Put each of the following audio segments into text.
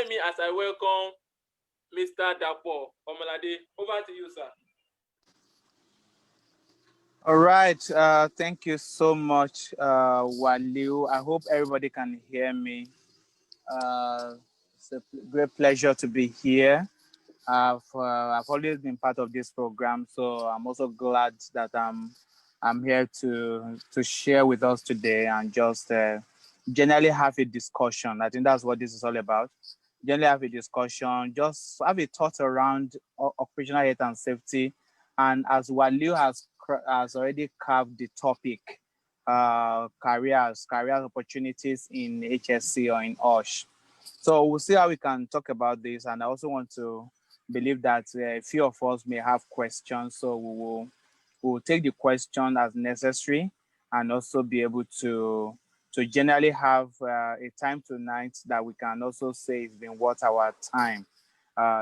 Join me as I welcome Mr. Dapo Omolade. Over to you, sir. All right. Thank you so much, Waliu. I hope everybody can hear me. It's a great pleasure to be here. I've always been part of this program, so I'm also glad that I'm here to share with us today and just generally have a discussion. I think that's what this is all about. Generally have a discussion, just have a thought around occupational health and safety. And as Waliu has already carved the topic, career opportunities in HSC or in OSH. So we'll see how we can talk about this. And I also want to believe that a few of us may have questions. So we'll take the question as necessary and also be able to generally have a time tonight that we can also say it's been worth our time.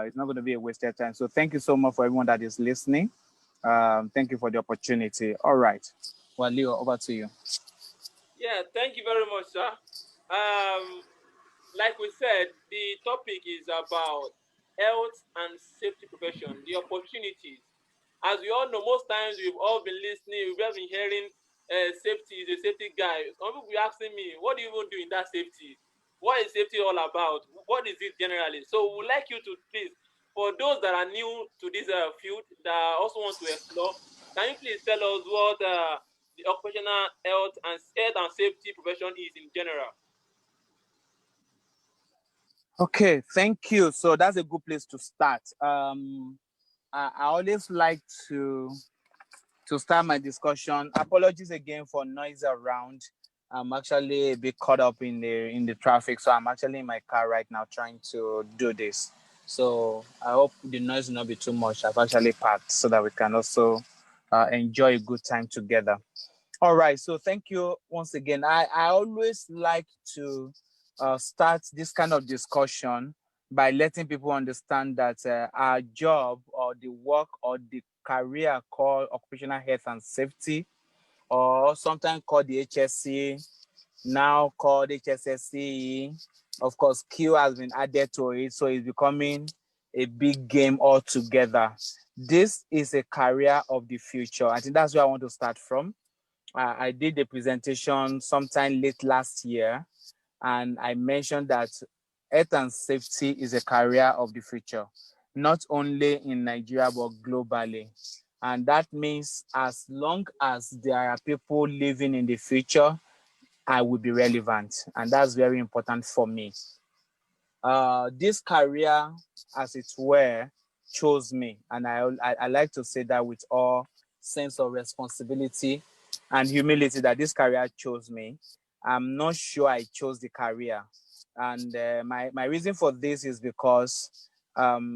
It's not going to be a wasted time. So thank you so much for everyone that is listening. Thank you for the opportunity. All right. Well, Leo, over to you. Yeah, thank you very much, sir. Like we said, the topic is about health and safety profession, the opportunities. As we all know, most times we've all been listening, we've all been hearing safety is a safety guy. Some people be asking me, what do you even do in that safety? What is safety all about? What is it generally? So we'd like you to please, for those that are new to this field, that also want to explore, can you please tell us what the occupational health and safety profession is in general? Okay, thank you. So that's a good place to start. I always like to start my discussion. Apologies again for noise around. I'm actually a bit caught up in the traffic, so I'm actually in my car right now trying to do this. So I hope the noise will not be too much. I've actually parked so that we can also enjoy a good time together. All right. So thank you once again. I always like to start this kind of discussion by letting people understand that our job or the work or the career called occupational health and safety, or sometimes called the HSC, now called HSSC. Of course, Q has been added to it, so it's becoming a big game altogether. This is a career of the future. I think that's where I want to start from. I did a presentation sometime late last year, and I mentioned that health and safety is a career of the future, not only in Nigeria, but globally. And that means as long as there are people living in the future, I will be relevant. And that's very important for me. This career, as it were, chose me. And I like to say that with all sense of responsibility and humility, that this career chose me. I'm not sure I chose the career. And my reason for this is because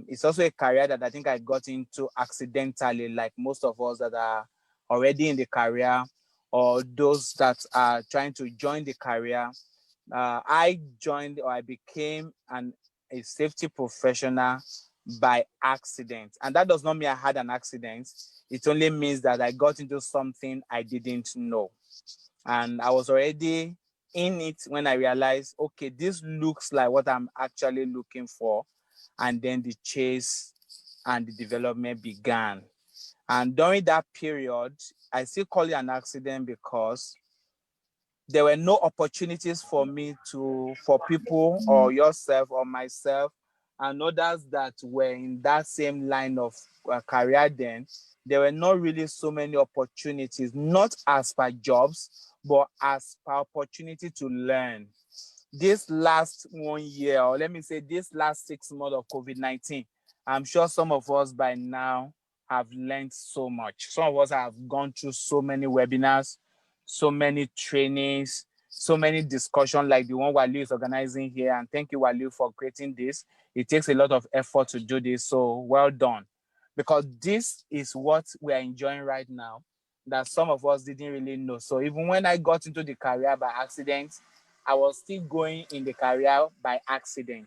it's also a career that I think I got into accidentally, like most of us that are already in the career or those that are trying to join the career. I joined or I became a safety professional by accident. And that does not mean I had an accident. It only means that I got into something I didn't know. And I was already in it when I realized, okay, this looks like what I'm actually looking for. And then the chase and the development began. And during that period, I still call it an accident because there were no opportunities for people or yourself or myself and others that were in that same line of career then. There were not really so many opportunities, not as per jobs, but as per opportunity to learn. This last 1 year, or let me say this last 6 months of COVID-19, I'm sure some of us by now have learned so much. Some of us have gone through so many webinars, so many trainings, so many discussions like the one Waliu is organizing here. And thank you, Waliu, for creating this. It takes a lot of effort to do this, so well done. Because this is what we are enjoying right now that some of us didn't really know. So even when I got into the career by accident, I was still going in the career by accident.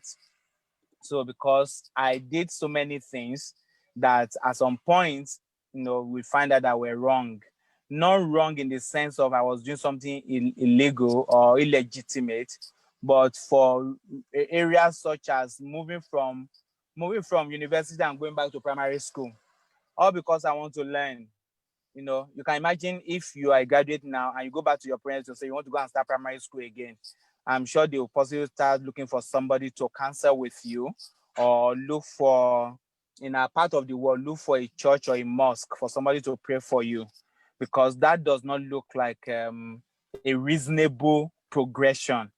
So because I did so many things that at some point, we find out that we're wrong. Not wrong in the sense of I was doing something illegal or illegitimate, But for areas such as moving from university and going back to primary school, all because I want to learn. You can imagine if you are a graduate now and you go back to your parents and say you want to go and start primary school again. I'm sure they will possibly start looking for somebody to counsel with you, or look for, in a part of the world, look for a church or a mosque for somebody to pray for you, because that does not look like a reasonable progression.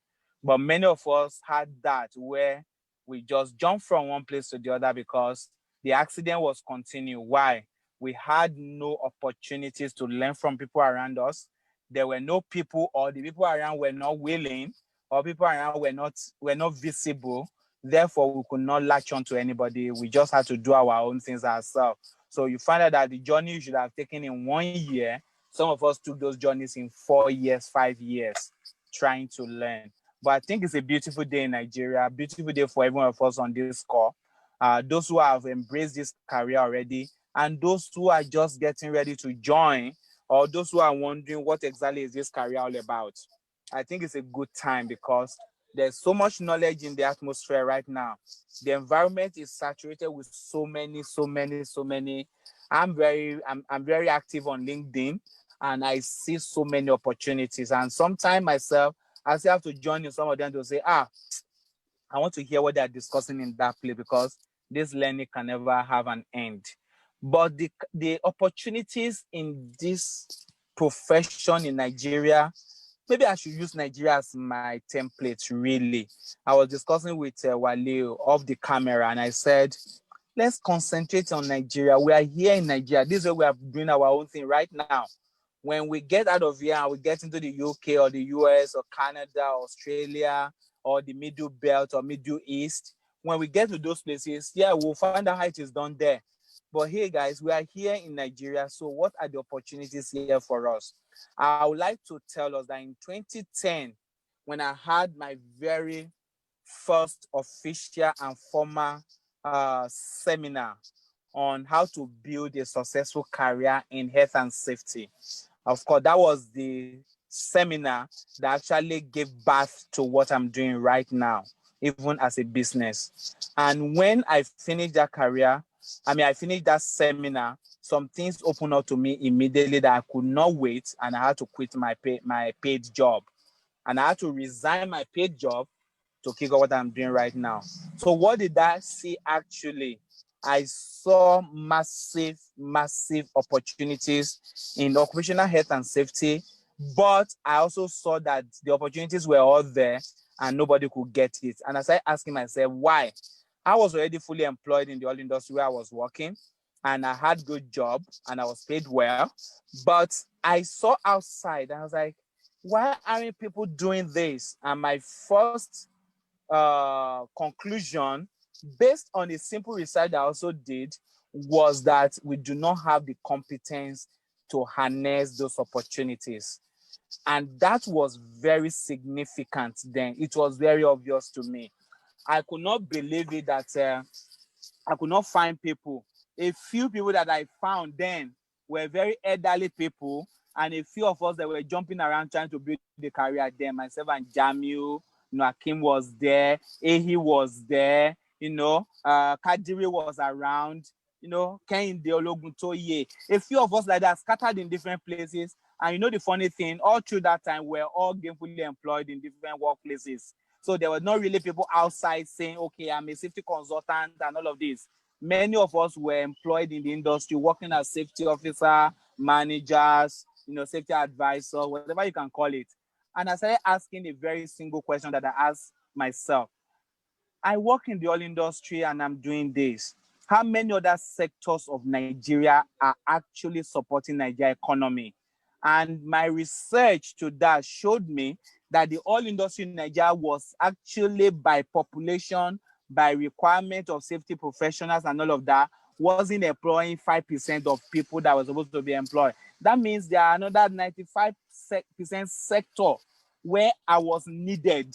But many of us had that, where we just jumped from one place to the other because the accident was continued. Why? We had no opportunities to learn from people around us. There were no people, or the people around were not willing, or people around were not visible. Therefore, we could not latch on to anybody. We just had to do our own things ourselves. So you find out that the journey you should have taken in 1 year, some of us took those journeys in 4 years, 5 years, trying to learn. But I think it's a beautiful day in Nigeria, beautiful day for every one of us on this call. Those who have embraced this career already, and those who are just getting ready to join, or those who are wondering what exactly is this career all about. I think it's a good time because there's so much knowledge in the atmosphere right now. The environment is saturated with so many, so many, so many. I'm very active on LinkedIn, and I see so many opportunities. And sometimes myself, I still have to join in some of them to say, I want to hear what they're discussing in that place, because this learning can never have an end. But the opportunities in this profession in Nigeria, maybe I should use Nigeria as my template, really. I was discussing with Wale off the camera, and I said, let's concentrate on Nigeria. We are here in Nigeria. This is where we are doing our own thing right now. When we get out of here and we get into the UK or the US or Canada, Australia, or the Middle Belt or Middle East, when we get to those places, yeah, we'll find out how it is done there. But hey, guys, we are here in Nigeria. So what are the opportunities here for us? I would like to tell us that in 2010, when I had my very first official and formal seminar on how to build a successful career in health and safety. Of course, that was the seminar that actually gave birth to what I'm doing right now, even as a business. And when I finished that career, I finished that seminar, some things opened up to me immediately that I could not wait, and I had to quit my paid job. And I had to resign my paid job to kick off what I'm doing right now. So what did I see actually? I saw massive, massive opportunities in occupational health and safety, but I also saw that the opportunities were all there and nobody could get it. And I started asking myself, why? I was already fully employed in the oil industry where I was working, and I had good job and I was paid well. But I saw outside and I was like, why aren't people doing this? And my first conclusion, based on a simple research I also did, was that we do not have the competence to harness those opportunities. And that was very significant then. It was very obvious to me. I could not believe it that I could not find people. A few people that I found then were very elderly people, and a few of us that were jumping around trying to build the career there. Myself and Jamil, Akim was there, Ehi was there, Kadiri was around, Kehinde Ologuntoye. A few of us like that scattered in different places. And the funny thing, all through that time, we're all gainfully employed in different workplaces. So there were not really people outside saying, okay, I'm a safety consultant and all of this. Many of us were employed in the industry, working as safety officer, managers, safety advisor, whatever you can call it. And I started asking a very single question that I asked myself. I work in the oil industry and I'm doing this. How many other sectors of Nigeria are actually supporting Nigeria economy? And my research to that showed me that the oil industry in Nigeria was actually, by population, by requirement of safety professionals and all of that, wasn't employing 5% of people that were supposed to be employed. That means there are another 95% sector where I was needed.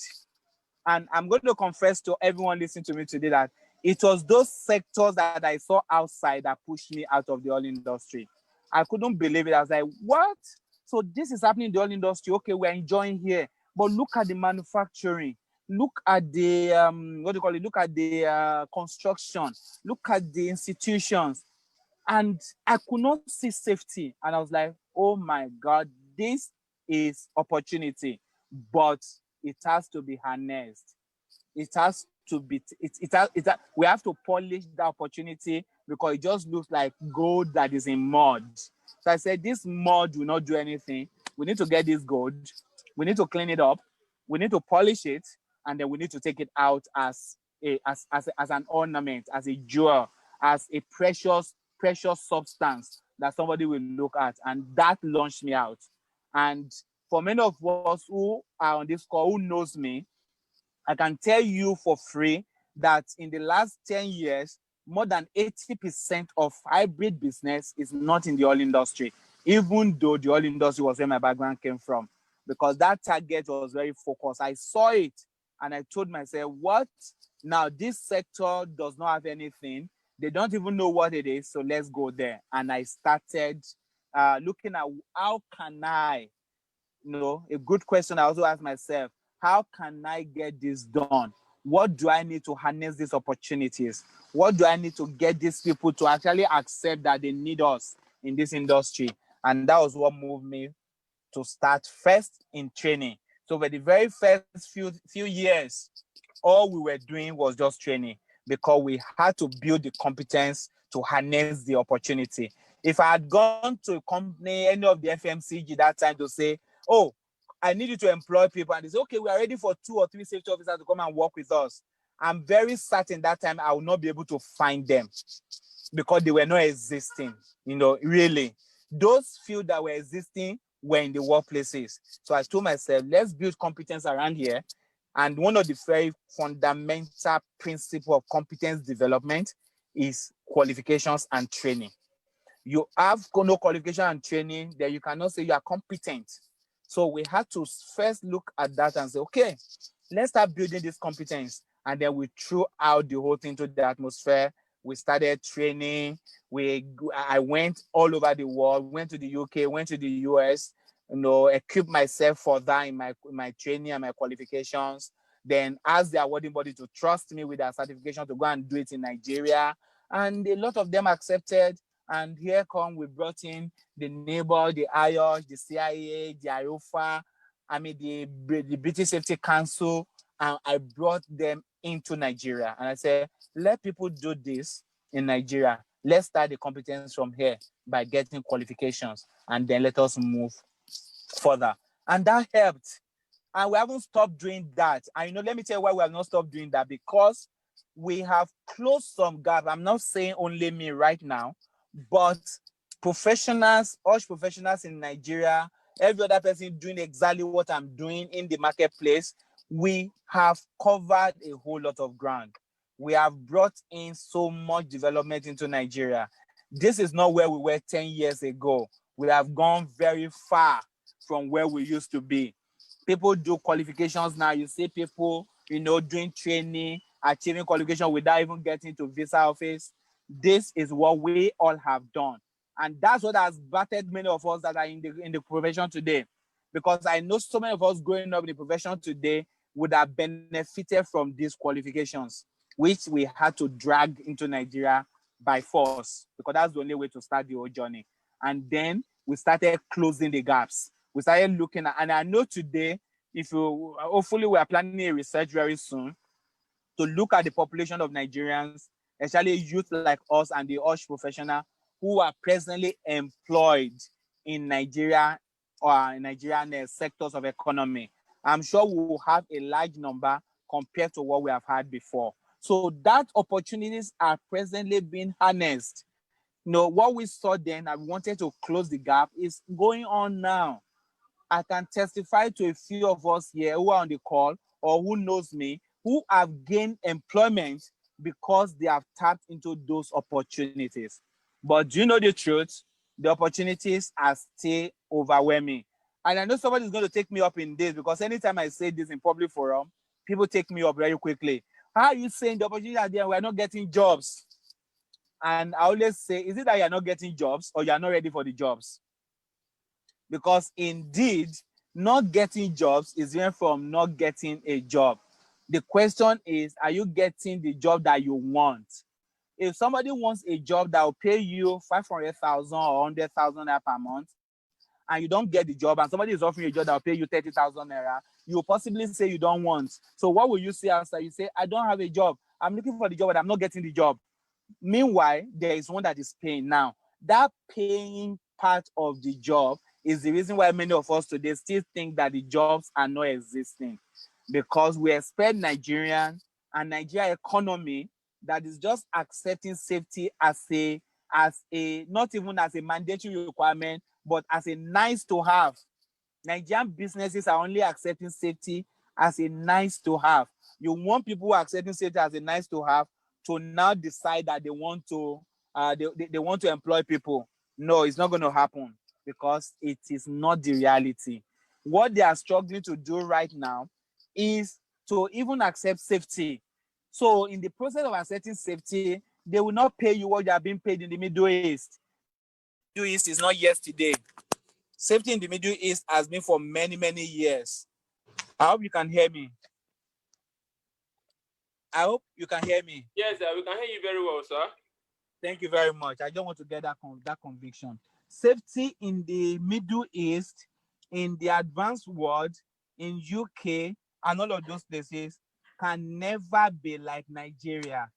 And I'm going to confess to everyone listening to me today that it was those sectors that I saw outside that pushed me out of the oil industry. I couldn't believe it. I was like, what? So this is happening in the oil industry. Okay, we're enjoying here. But look at the manufacturing. look at the what do you call it? Look at the construction, look at the institutions, and I could not see safety. And I was like, oh my God, this is opportunity, but it has to be harnessed. It has to be we have to polish the opportunity because it just looks like gold that is in mud. So I said, this mud will not do anything. We need to get this gold, we need to clean it up, we need to polish it, and then we need to take it out as an ornament, as a jewel, as a precious substance that somebody will look at. And that launched me out. And for many of us who are on this call who knows me, I can tell you for free that in the last 10 years, more than 80% of hybrid business is not in the oil industry, even though the oil industry was where my background came from, because that target was very focused. I saw it and I told myself, what? Now, this sector does not have anything. They don't even know what it is, so let's go there. And I started looking at how can I, a good question I also ask myself, how can I get this done? What do I need to harness these opportunities? What do I need to get these people to actually accept that they need us in this industry? And that was what moved me to start first in training. So for the very first few years, all we were doing was just training because we had to build the competence to harness the opportunity. If I had gone to a company, any of the FMCG that time to say, oh, I need you to employ people, and they say, okay, we are ready for 2 or 3 safety officers to come and work with us, I'm very certain that time I will not be able to find them because they were not existing, really. Those few that were existing were in the workplaces. So I told myself, let's build competence around here. And one of the very fundamental principles of competence development is qualifications and training. You have no qualification and training, then you cannot say you are competent. So we had to first look at that and say, okay, let's start building this competence. And then we threw out the whole thing to the atmosphere. We started training. I went all over the world, went to the UK, went to the US, equipped myself for that in my training and my qualifications. Then asked the awarding body to trust me with their certification to go and do it in Nigeria. And a lot of them accepted. And here we brought in the neighbor, the IOSH, the CIA, the IOFA, the British Safety Council, and I brought them into Nigeria. And I said, let people do this in Nigeria. Let's start the competence from here by getting qualifications, and then let us move further. And that helped. And we haven't stopped doing that. And let me tell you why we have not stopped doing that, because we have closed some gap. I'm not saying only me right now, but professionals, all professionals in Nigeria, every other person doing exactly what I'm doing in the marketplace, we have covered a whole lot of ground. We have brought in so much development into Nigeria. This is not where we were 10 years ago. We have gone very far from where we used to be. People do qualifications now. You see people, doing training, achieving qualification without even getting to visa office. This is what we all have done. And that's what has battered many of us that are in the profession today. Because I know so many of us growing up in the profession today would have benefited from these qualifications, which we had to drag into Nigeria by force, because that's the only way to start the whole journey. And then we started closing the gaps. We started looking at, and I know today, hopefully we are planning a research very soon to look at the population of Nigerians, especially youth like us and the OSH professional who are presently employed in Nigeria or in Nigerian sectors of economy. I'm sure we will have a large number compared to what we have had before. So that opportunities are presently being harnessed. What we saw then and we wanted to close the gap is going on now. I can testify to a few of us here who are on the call or who knows me, who have gained employment because they have tapped into those opportunities. But do you know the truth? The opportunities are still overwhelming. And I know somebody is going to take me up in this, because anytime I say this in public forum, people take me up very quickly. How are you saying the opportunities are there and we are not getting jobs? And I always say, is it that you are not getting jobs or you are not ready for the jobs? Because indeed, not getting jobs is different from not getting a job. The question is, are you getting the job that you want? If somebody wants a job that will pay you 500,000 or 100,000 naira per month, and you don't get the job, and somebody is offering you a job that will pay you 30,000 naira, you will possibly say you don't want. So what will you say after? You say, I don't have a job. I'm looking for the job, but I'm not getting the job. Meanwhile, there is one that is paying now. That paying part of the job is the reason why many of us today still think that the jobs are not existing, because we expect Nigerian and Nigeria economy that is just accepting safety as a not even as a mandatory requirement, but as a nice to have. Nigerian businesses are only accepting safety as a nice to have. You want people who are accepting safety as a nice to have to now decide that they want to employ people. No, it's not going to happen, because it is not the reality. What they are struggling to do right now is to even accept safety. So in the process of accepting safety, they will not pay you what you are being paid in the Middle East. Safety in the Middle East is not yesterday. Safety in the Middle East has been for many, many years. I hope you can hear me. I hope you can hear me. Yes, we can hear you very well, sir. Thank you very much. I don't want to get that conviction. Safety in the Middle East, in the advanced world, in UK, and all of those places can never be like Nigeria.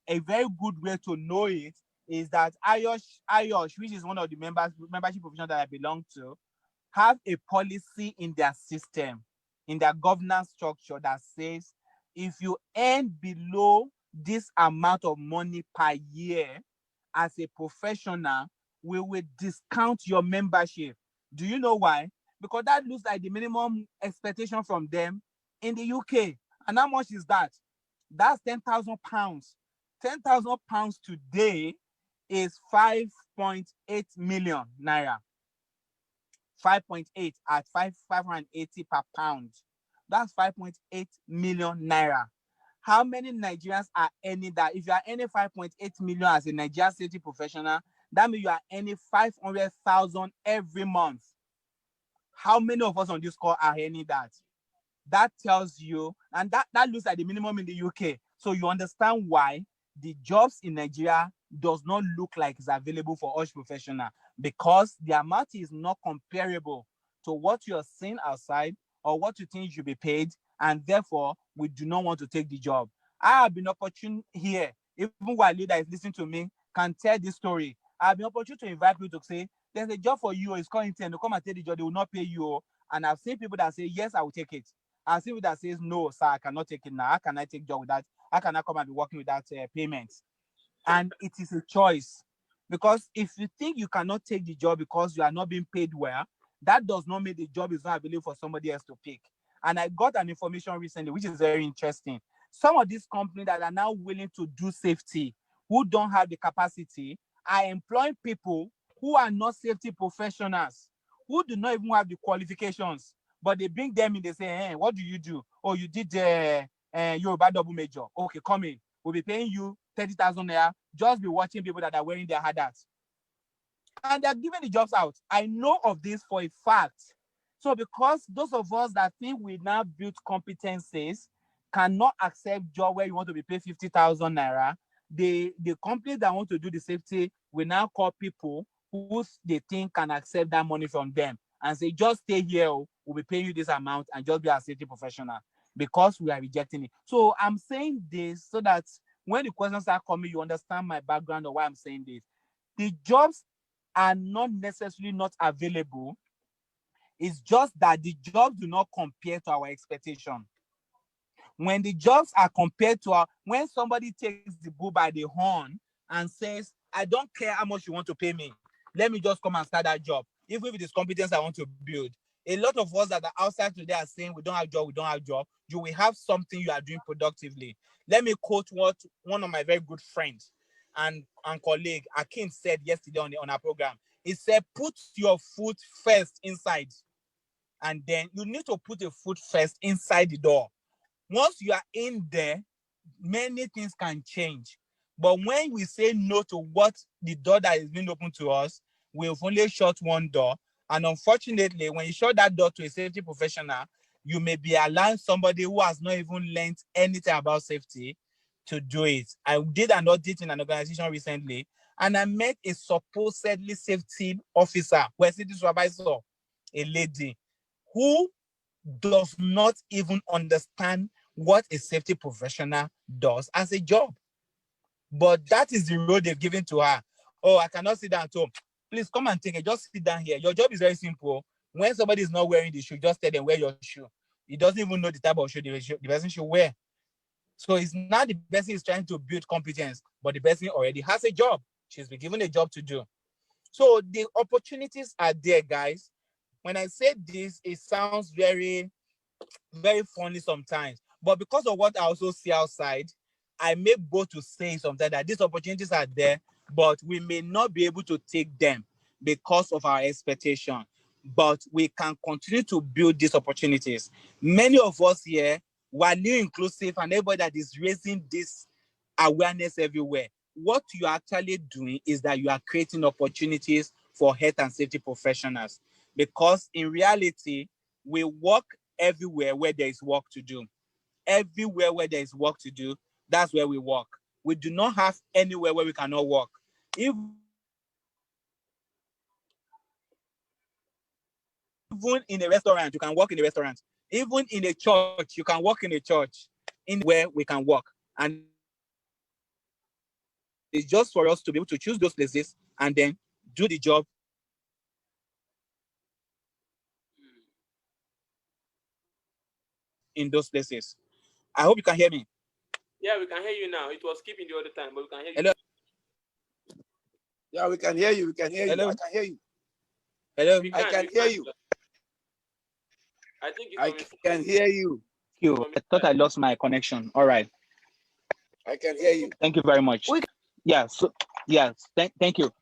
A very good way to know it is that IOSH, which is one of the membership professions that I belong to, have a policy in their system, in their governance structure, that says if you earn below this amount of money per year as a professional, we will discount your membership. Do you know why? Because that looks like the minimum expectation from them in the UK. And how much is that? That's £10,000. £10,000 today is 5.8 million naira. 5.8 at 580 per pound. That's 5.8 million naira. How many Nigerians are earning that? If you are earning 5.8 million as a Nigerian safety professional, that means you are earning 500,000 every month. How many of us on this call are earning that? That tells you, and that looks like the minimum in the UK. So you understand why the jobs in Nigeria does not look like it's available for us professional, because the amount is not comparable to what you're seeing outside or what you think you should be paid, and therefore we do not want to take the job. I have been opportune here, even while leader is listening to me, can tell this story. I have been opportune to invite people to say, there's a job for you, it's called intern, to come and take the job, they will not pay you. And I've seen people that say, yes, I will take it. And see people that says, no, sir, I cannot take it now. How can I take job with that? How can I come and be working without payment? And it is a choice. Because if you think you cannot take the job because you are not being paid well, that does not mean the job is not available for somebody else to pick. And I got an information recently, which is very interesting. Some of these companies that are now willing to do safety, who don't have the capacity, are employing people who are not safety professionals, who do not even have the qualifications. But they bring them in, they say, hey, what do you do? Oh, you did Yoruba double major. Okay, come in. We'll be paying you 30,000 naira. Just be watching people that are wearing their hats. And they're giving the jobs out. I know of this for a fact. So because those of us that think we now build competencies cannot accept job where you want to be paid 50,000 naira, the companies that want to do the safety will now call people who they think can accept that money from them and say, just stay here, we'll be paying you this amount and just be a safety professional, because we are rejecting it. So I'm saying this so that when the questions are coming, you understand my background or why I'm saying this. The jobs are not necessarily not available. It's just that the jobs do not compare to our expectation. When the jobs are compared to when somebody takes the bull by the horn and says, I don't care how much you want to pay me, let me just come and start that job, even if it is competence I want to build. A lot of us that are outside today are saying, we don't have job. You will have something you are doing productively. Let me quote what one of my very good friends and colleague, Akin, said yesterday on our program. He said, put your foot first inside. And then you need to put your foot first inside the door. Once you are in there, many things can change. But when we say no to what the door that is being opened to us, we've only shut one door. And unfortunately, when you shut that door to a safety professional, you may be allowing somebody who has not even learned anything about safety to do it. I did an audit in an organization recently, and I met a supposedly safety officer, who is safety supervisor, a lady who does not even understand what a safety professional does as a job. But that is the role they've given to her. Oh, I cannot sit down at home. Please come and take it. Just sit down here. Your job is very simple. When somebody is not wearing the shoe, just tell them wear your shoe. He doesn't even know the type of shoe the person should wear. So it's not the person is trying to build competence, but the person already has a job. She's been given a job to do. So the opportunities are there, guys. When I say this, it sounds very, very funny sometimes. But because of what I also see outside, I may go to say sometimes that these opportunities are there, but we may not be able to take them because of our expectation. But we can continue to build these opportunities. Many of us here, while new inclusive and everybody that is raising this awareness everywhere, what you are actually doing is that you are creating opportunities for health and safety professionals. Because in reality, we work everywhere where there is work to do. Everywhere where there is work to do, that's where we work. We do not have anywhere where we cannot work. Even in a restaurant, you can work in a restaurant. Even in a church, you can work in a church. In where we can work. And it's just for us to be able to choose those places and then do the job in those places. I hope you can hear me. Yeah, we can hear you now. It was skipping the other time, but we can hear you. Hello. Yeah, we can hear you. We can hear Hello. you. I can hear you. Hello. I can hear you. I think it's I can hear you. I thought I lost my connection. All right. I can hear you. Thank you very much. Yeah. So yes. Thank you.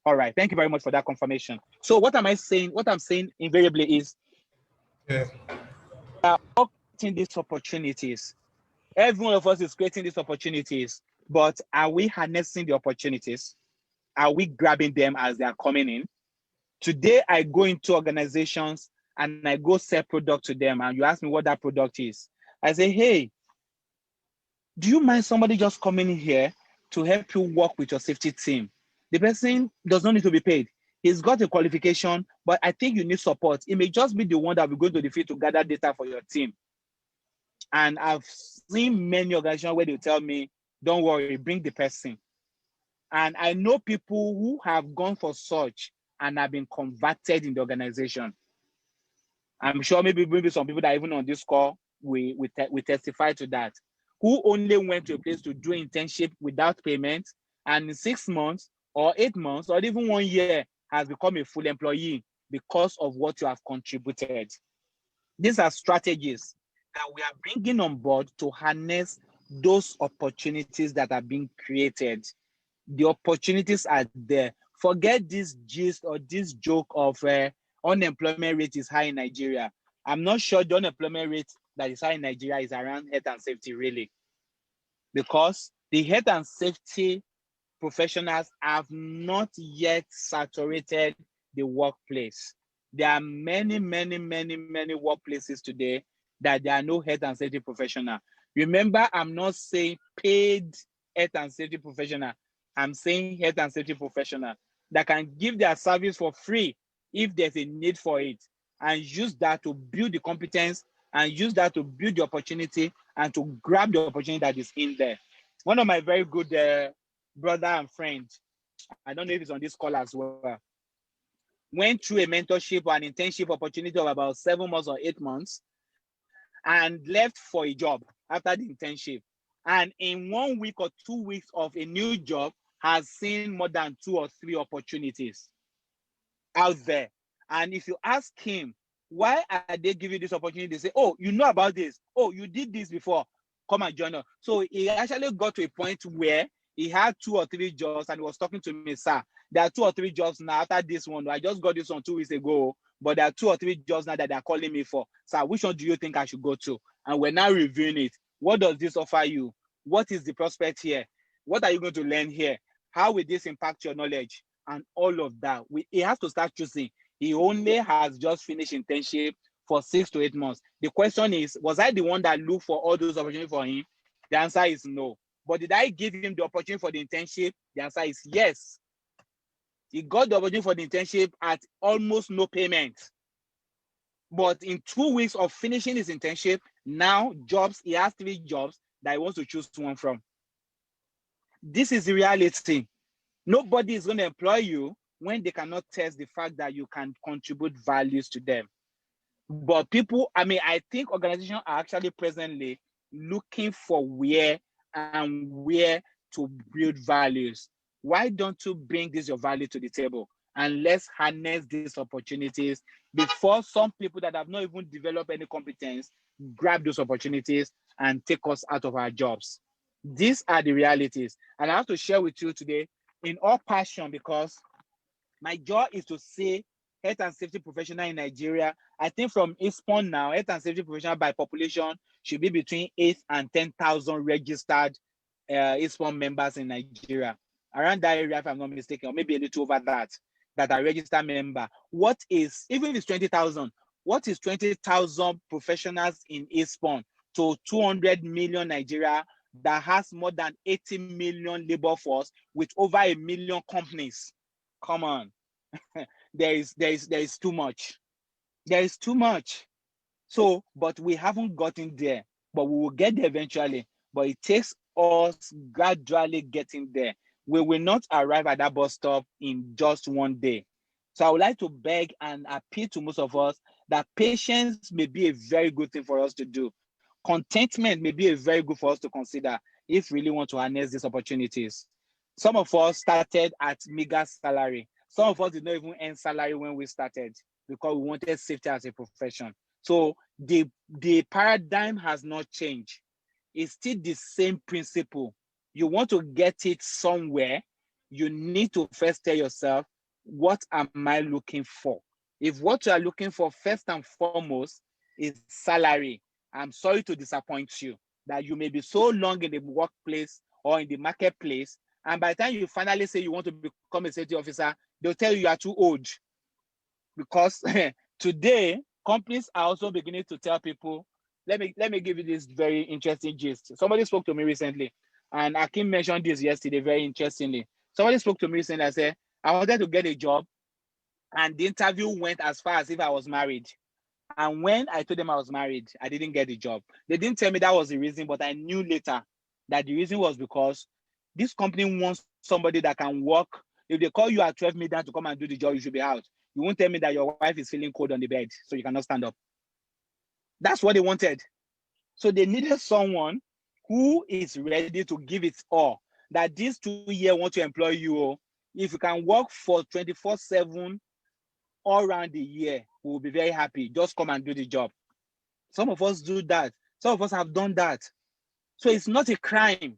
All right. Thank you very much for that confirmation. So what am I saying? What I'm saying invariably is, creating these opportunities. Every one of us is creating these opportunities, but are we harnessing the opportunities? Are we grabbing them as they are coming in? Today, I go into organizations and I go sell product to them, and you ask me what that product is. I say, hey, do you mind somebody just coming in here to help you work with your safety team? The person does not need to be paid. He's got a qualification, but I think you need support. It may just be the one that will go to the field to gather data for your team. And I've seen many organizations where they tell me, don't worry, bring the person. And I know people who have gone for such and have been converted in the organization. I'm sure maybe some people that are even on this call, we testify to that, who only went to a place to do internship without payment, and in 6 months or 8 months or even 1 year has become a full employee because of what you have contributed. These are strategies that we are bringing on board to harness those opportunities that are being created. The opportunities are there. Forget this gist or this joke of unemployment rate is high in Nigeria. I'm not sure the unemployment rate that is high in Nigeria is around health and safety, really. Because the health and safety professionals have not yet saturated the workplace. There are many workplaces today that there are no health and safety professional. Remember, I'm not saying paid health and safety professional. I'm saying health and safety professional that can give their service for free if there's a need for it, and use that to build the competence and use that to build the opportunity and to grab the opportunity that is in there. One of my very good brother and friend, I don't know if he's on this call as well, went through a mentorship or an internship opportunity of about 7 months or 8 months and left for a job after the internship. And in 1 week or 2 weeks of a new job, has seen more than 2 or 3 opportunities out there. And if you ask him, why are they giving this opportunity? They say, oh, you know about this. Oh, you did this before. Come and join us. So he actually got to a point where he had 2 or 3 jobs and he was talking to me, sir, there are 2 or 3 jobs now after this one. I just got this one 2 weeks ago, but there are 2 or 3 jobs now that they're calling me for. Sir, which one do you think I should go to? And we're now reviewing it. What does this offer you? What is the prospect here? What are you going to learn here? How will this impact your knowledge? And all of that. He has to start choosing. He only has just finished internship for 6 to 8 months. The question is, was I the one that looked for all those opportunities for him? The answer is no. But did I give him the opportunity for the internship? The answer is yes. He got the opportunity for the internship at almost no payment. But in 2 weeks of finishing his internship, now he has 3 jobs that he wants to choose one from. This is the reality. Nobody is going to employ you when they cannot test the fact that you can contribute values to them. But people, I think organizations are actually presently looking for where to build values. Why don't you bring this your value to the table and let's harness these opportunities before some people that have not even developed any competence grab those opportunities and take us out of our jobs. These are the realities. And I have to share with you today in all passion, because my job is to say health and safety professional in Nigeria. I think from ISPON now, health and safety professional by population should be between 8 and 10,000 registered ISPON members in Nigeria. Around that area, if I'm not mistaken, or maybe a little over that are registered member. What is, even if it's 20,000, what is 20,000 professionals in ISPON to 200 million Nigeria that has more than 80 million labor force with over 1 million companies? Come on. there is too much. There is too much. So, but we haven't gotten there, but we will get there eventually. But it takes us gradually getting there. We will not arrive at that bus stop in just one day. So I would like to beg and appeal to most of us that patience may be a very good thing for us to do. Contentment may be a very good for us to consider if we really want to harness these opportunities. Some of us started at meager salary. Some of us did not even earn salary when we started because we wanted safety as a profession. So the paradigm has not changed. It's still the same principle. You want to get it somewhere, you need to first tell yourself, what am I looking for? If what you are looking for first and foremost is salary, I'm sorry to disappoint you that you may be so long in the workplace or in the marketplace, and by the time you finally say you want to become a safety officer, they'll tell you are too old. Because today, companies are also beginning to tell people, let me give you this very interesting gist. Somebody spoke to me recently, and Akim mentioned this yesterday very interestingly. Somebody spoke to me recently and said, I wanted to get a job, and the interview went as far as if I was married. And when I told them I was married, I didn't get the job. They didn't tell me that was the reason, but I knew later that the reason was because this company wants somebody that can work. If they call you at 12 midnight to come and do the job, you should be out. You won't tell me that your wife is feeling cold on the bed, so you cannot stand up. That's what they wanted. So they needed someone who is ready to give it all. That this 2 years want to employ you. If you can work for 24/7 all around the year, we will be very happy. Just come and do the job. Some of us do that. Some of us have done that. So it's not a crime.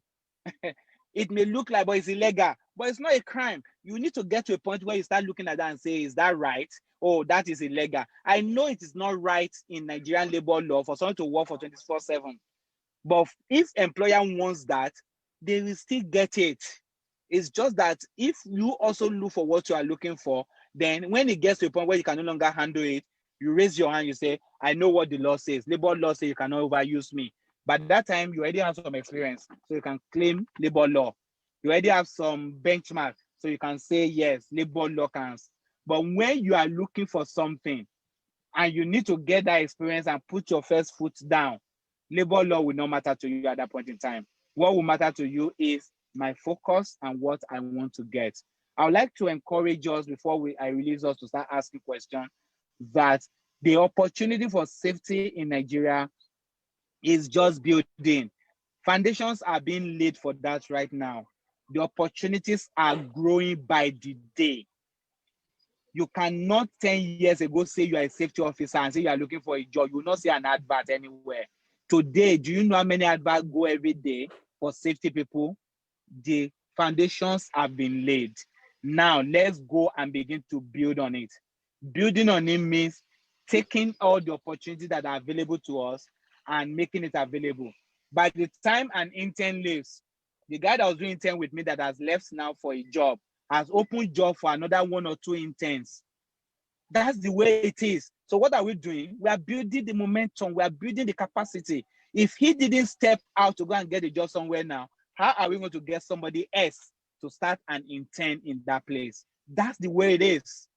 It may look like, but it's illegal. But it's not a crime. You need to get to a point where you start looking at that and say, is that right? Oh, that is illegal. I know it is not right in Nigerian labor law for someone to work for 24/7. But if employer wants that, they will still get it. It's just that if you also look for what you are looking for, then when it gets to a point where you can no longer handle it, you raise your hand, you say, I know what the law says. Labor law says you cannot overuse me. But that time, you already have some experience, so you can claim labor law. You already have some benchmark, so you can say, yes, labor law counts. But when you are looking for something and you need to get that experience and put your first foot down, labor law will not matter to you at that point in time. What will matter to you is my focus and what I want to get. I would like to encourage us before I release us to start asking questions that the opportunity for safety in Nigeria is just building. Foundations are being laid for that right now. The opportunities are growing by the day. You cannot 10 years ago say you are a safety officer and say you are looking for a job. You will not see an advert anywhere. Today, do you know how many adverts go every day for safety people? The foundations have been laid. Now, let's go and begin to build on it. Building on it means taking all the opportunities that are available to us and making it available. By the time an intern leaves, the guy that was doing intern with me that has left now for a job has opened job for another 1 or 2 interns. That's the way it is. So what are we doing? We are building the momentum. We are building the capacity. If he didn't step out to go and get a job somewhere now, how are we going to get somebody else to start and intern in that place? That's the way it is.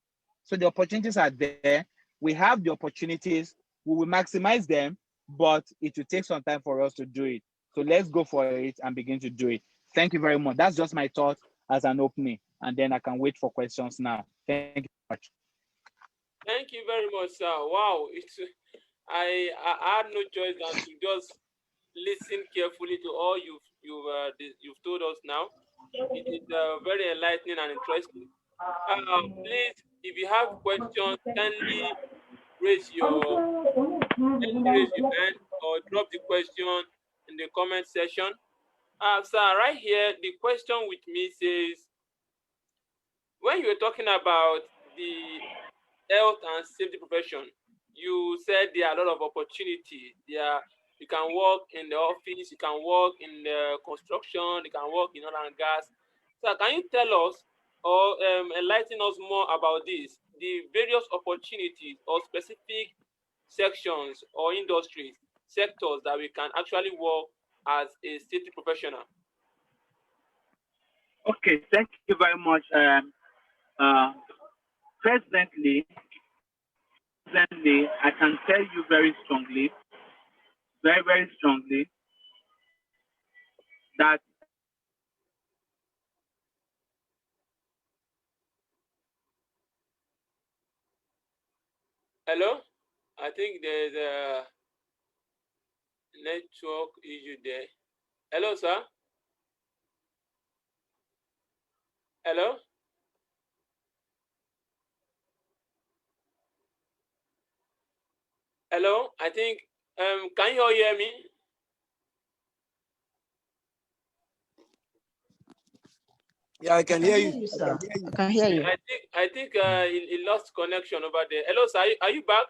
So the opportunities are there. We have the opportunities. We will maximize them, but it will take some time for us to do it. So let's go for it and begin to do it. Thank you very much. That's just my thought as an opening, and then I can wait for questions now. Thank you very much. Thank you very much, sir. Wow, I had no choice than to just listen carefully to all you've told us now. It is very enlightening and interesting. Please, if you have questions, kindly raise your hand or drop the question in the comment section. Sir, right here, the question with me says, when you were talking about the health and safety profession, you said there are a lot of opportunities. You can work in the office, you can work in the construction, you can work in oil and gas. So can you tell us or enlighten us more about this, the various opportunities or specific sections or industries, sectors that we can actually work as a safety professional? Okay, thank you very much. Uh, presently, I can tell you very strongly, very strongly, that Hello? I think there's a network issue there. Hello, sir? Hello? Hello? I think, can you all hear me? Yeah, I can hear you. you, I sir. can hear you. I can hear you. I think he lost connection over there. Hello, sir. Are you back?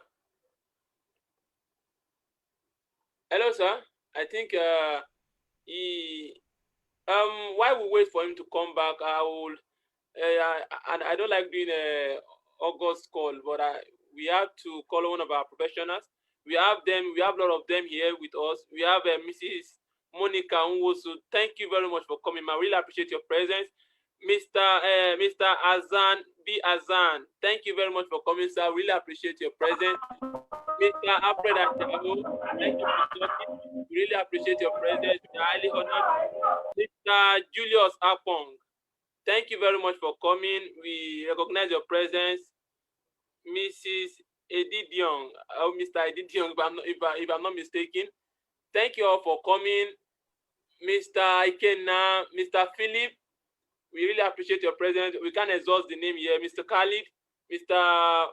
Hello, sir. I think he while we wait for him to come back, I will and I don't like doing a August call, but we have to call one of our professionals. We have them. We have a lot of them here with us. We have Mrs. Monica Nwosu. Thank you very much for coming. I really appreciate your presence. Mr. Azan B. Azan, thank you very much for coming, sir. Really appreciate your presence. Mr. Alfred Ajao, thank you for talking. We really appreciate your presence. We are highly honored. Mr. Julius Apong, thank you very much for coming. We recognize your presence. Mrs. Edidiong, Mr. Edidiong, if I'm not mistaken. Thank you all for coming. Mr. Ikena, Mr. Philip, we really appreciate your presence. We can't exhaust the name here. Mr. Khalid, Mr.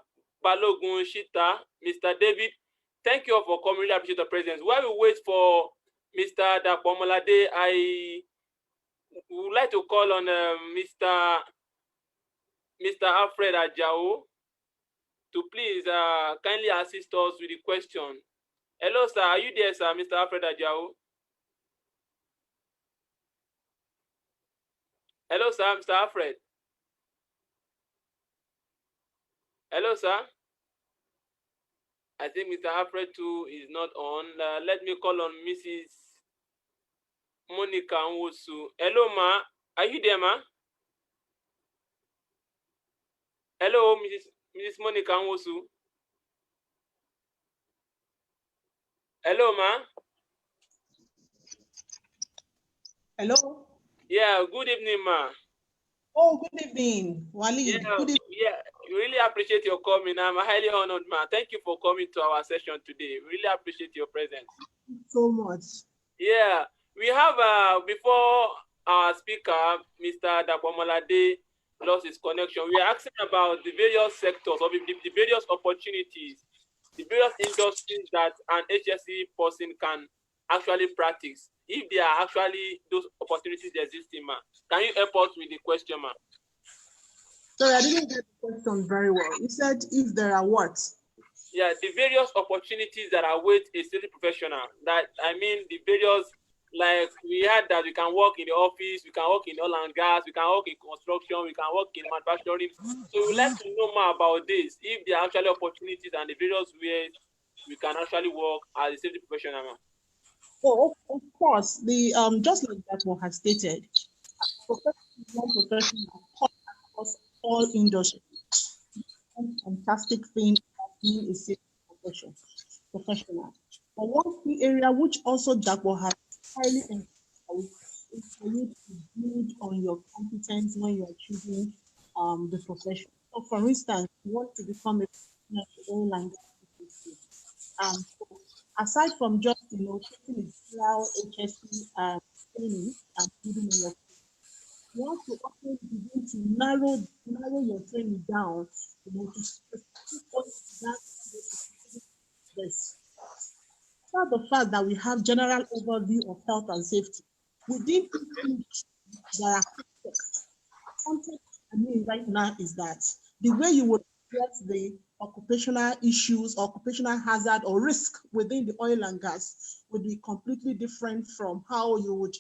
Balogun Shita, Mr. David, thank you all for coming. Really appreciate your presence. While we wait for Mr. Dapo Omolade, I would like to call on Mr. Alfred Ajao to please kindly assist us with the question. Hello, sir. Are you there, sir, Mr. Alfred Ajao? Hello, sir, Mr. Alfred. Hello, sir. I think Mr. Alfred too is not on. Let me call on Mrs. Monica Nwosu. Hello, ma. Are you there, ma? Hello, Mrs. Monica Nwosu. Hello, ma. Hello. Yeah, good evening, ma. Oh, good evening, Wali. Yeah, Good evening. yeah, we really appreciate your coming. I'm highly honored, ma. Thank you for coming to our session today. We really appreciate your presence. So much. Yeah, we have before our speaker, Mr. Dapo Omolade, lost his connection. We are asking about the various sectors of the various opportunities, the various industries that an HSC person can actually practice. If there are actually those opportunities existing, ma, can you help us with the question, ma? Sorry, I didn't get the question very well. You said if there are what? Yeah, the various opportunities that await a safety professional. That I mean the various Like we had that we can work in the office, we can work in oil and gas, we can work in construction, we can work in manufacturing. So we would like to know more about this, if there are actually opportunities and the various ways we can actually work as a safety professional. Man. Oh, of course, the just like that one has stated, professional is one profession across all industries. One fantastic thing about being a safety professional. But one key area which also Dapo has highly emphasized is for you to build on your competence when you are choosing the profession. So, for instance, you want to become a professional in oil and gas industry. So aside from just taking a general HSC training and building on your, you have to also begin to narrow your training down, to specific points that this. Despite the fact that we have general overview of health and safety, within each industry, there are contexts. Context I mean right now is that the way you would address the occupational issues, occupational hazard or risk within the oil and gas would be completely different from how you would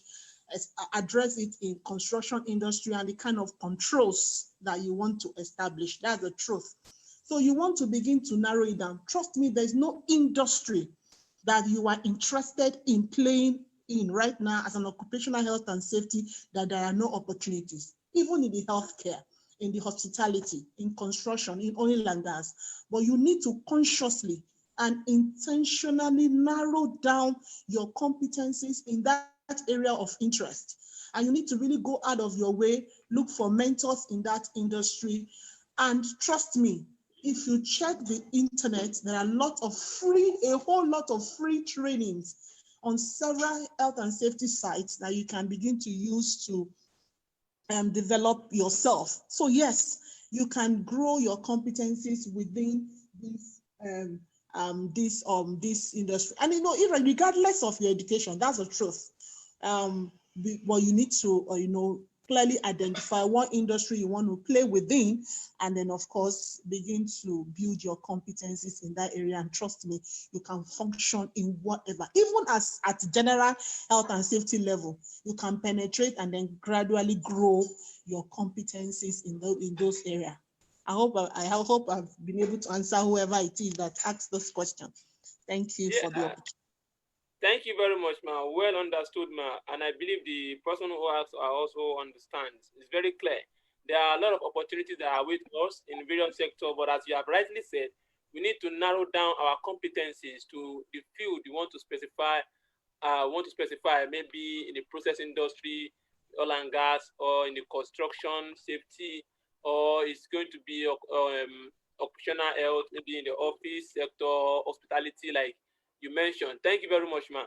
address it in construction industry and the kind of controls that you want to establish. That's the truth. So you want to begin to narrow it down. Trust me, there's no industry that you are interested in playing in right now as an occupational health and safety that there are no opportunities, even in the healthcare, in the hospitality, in construction, in oil and gas. But you need to consciously and intentionally narrow down your competencies in that area of interest. And you need to really go out of your way, look for mentors in that industry. And trust me, if you check the internet, there are a whole lot of free trainings on several health and safety sites that you can begin to use to develop yourself. So yes, you can grow your competencies within this industry. And even regardless of your education, that's the truth. But you need to clearly identify what industry you want to play within, and then of course begin to build your competencies in that area. And trust me, you can function in whatever, even as at general health and safety level, you can penetrate and then gradually grow your competencies in those areas. I hope I've been able to answer whoever it is that asked this question. Thank you for the opportunity. Thank you very much, ma. Well understood, ma. And I believe the person who asks also understands. It's very clear. There are a lot of opportunities that are with us in various sectors, but as you have rightly said, we need to narrow down our competencies to the field you want to specify. Maybe in the process industry, oil and gas, or in the construction safety, or it's going to be occupational health, maybe in the office sector, hospitality, like you mentioned. Thank you very much, man.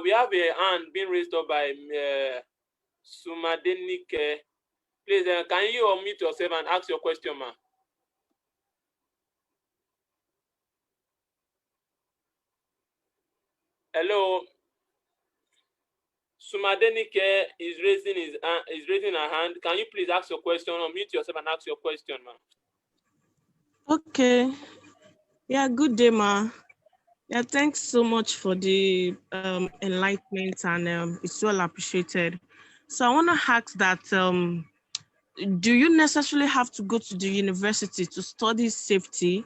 We have a hand being raised up by Sumadenike. Please, can you unmute yourself and ask your question, man? Hello. Sumadenike is raising her hand. Can you please ask your question? Unmute yourself and ask your question, man. Okay. Yeah, good day, ma. Yeah, thanks so much for the enlightenment, and it's well appreciated. So I want to ask that, do you necessarily have to go to the university to study safety,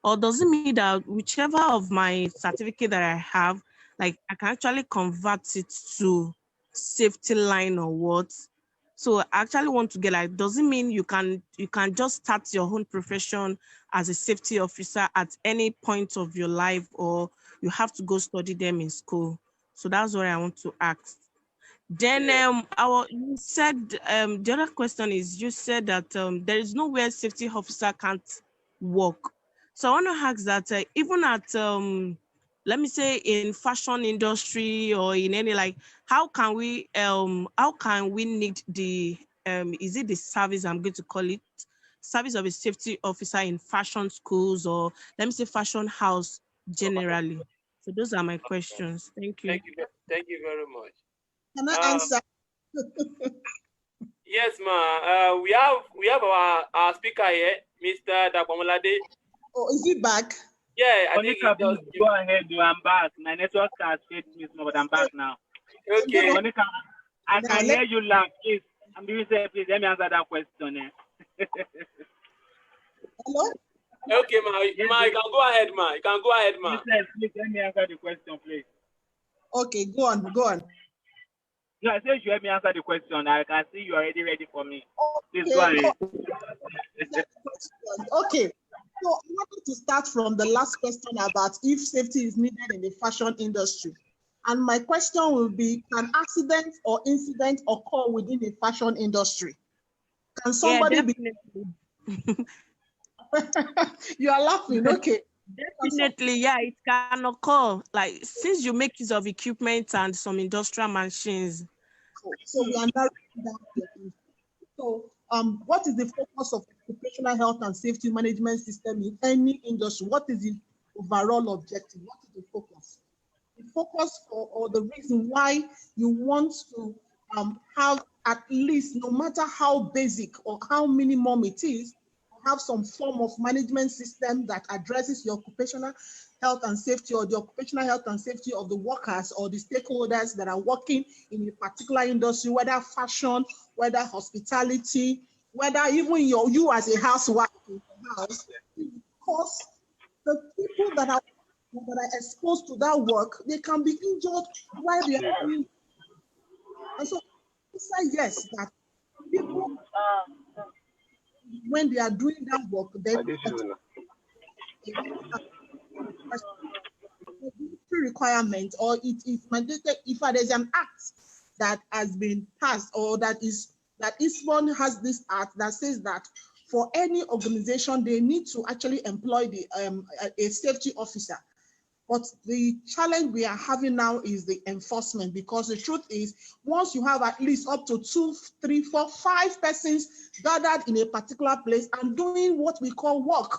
or does it mean that whichever of my certificate that I have, like I can actually convert it to safety line or what? So I actually want to get, like, does it mean you can just start your own profession as a safety officer at any point of your life, or you have to go study them in school? So that's what I want to ask. Then you said the other question is, you said that there is nowhere safety officer can't work. So I want to ask that even at let me say in fashion industry or in any, like, how can we need the is it the service, I'm going to call it service of a safety officer in fashion schools, or let me say fashion house generally? So those are my questions. Thank you. Thank you very much. Can I answer? Yes, ma. We have our speaker here, Mr. Dapo Omolade. Oh, is he back? Yeah, I think Monica, please go ahead. I'm back. My network has failed me, but I'm back now. Okay. Monica, I Now, can hear you laugh. Please, I'm doing say, please let me answer that question. hello? Okay, ma. Yes, Ma, you can go ahead, ma. You can go ahead, ma. please let me answer the question, please. Okay, go on, go on. No, I said you let me answer the question. I can see you already ready for me. Please go Okay, ahead. okay. So I wanted to start from the last question about if safety is needed in the fashion industry. And my question will be, can accidents or incidents occur within the fashion industry? Can Yeah, somebody be, definitely. you are laughing, okay. Definitely, yeah, it can occur. Like since you make use of equipment and some industrial machines. So we are narrowing down here. So what is the focus of occupational health and safety management system in any industry? What is the overall objective? What is the focus? The focus or the reason why you want to have at least, no matter how basic or how minimum it is, have some form of management system that addresses your occupational health and safety or the occupational health and safety of the workers or the stakeholders that are working in a particular industry, whether fashion, whether hospitality, whether even you as a housewife in the house, because the people that are exposed to that work, they can be injured while they are doing. And so, say yes, that people, when they are doing that work, then requirement or it is mandated if there's an act that has been passed or that each one has this act that says that for any organization they need to actually employ a safety officer. But the challenge we are having now is the enforcement, because the truth is, once you have at least up to 2, 3, 4, 5 persons gathered in a particular place and doing what we call work,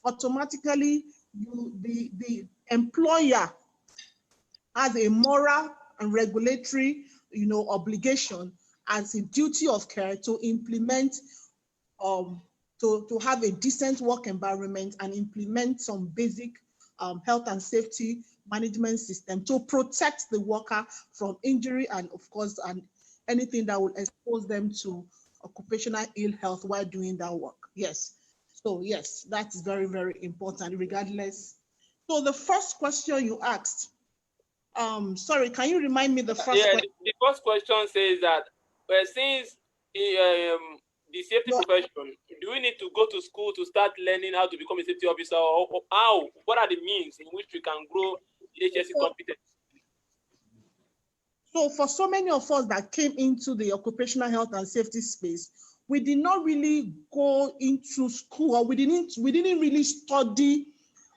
automatically the employer has a moral and regulatory, obligation as a duty of care to implement, to have a decent work environment and implement some basic health and safety management system to protect the worker from injury and, of course, and anything that will expose them to occupational ill health while doing that work. Yes. So yes, that's very, very important regardless. So the first question you asked, sorry, can you remind me the first question? The first question says that since the safety profession, do we need to go to school to start learning how to become a safety officer, or how? What are the means in which we can grow the HSC competence? So for so many of us that came into the occupational health and safety space, we did not really go into school, or we didn't really study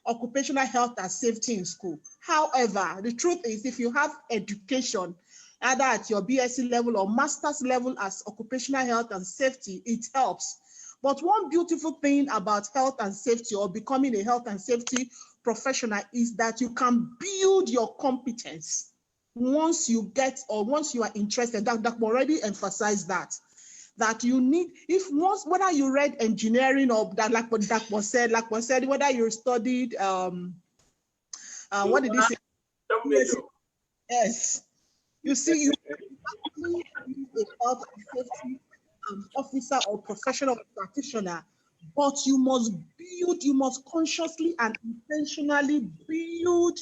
occupational health and safety in school. However, the truth is, if you have education, either at your BSc level or master's level as occupational health and safety, it helps. But one beautiful thing about health and safety or becoming a health and safety professional is that you can build your competence once you get, or once you are interested. That already emphasized that you need, if once, whether you read engineering or that, like what was said, whether you studied what did he say? Yes. You see, you actually be a health and safety officer or professional practitioner, but you must consciously and intentionally build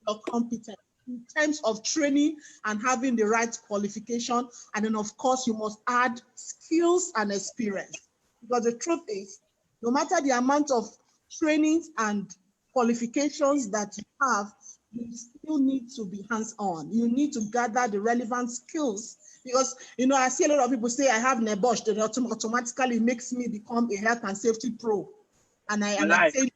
your competence in terms of training and having the right qualification. And then, of course, you must add skills and experience. Because the truth is, no matter the amount of trainings and qualifications that you have, you still need to be hands-on. You need to gather the relevant skills. Because, I see a lot of people say, I have NEBOSH, that automatically makes me become a health and safety pro. And I say,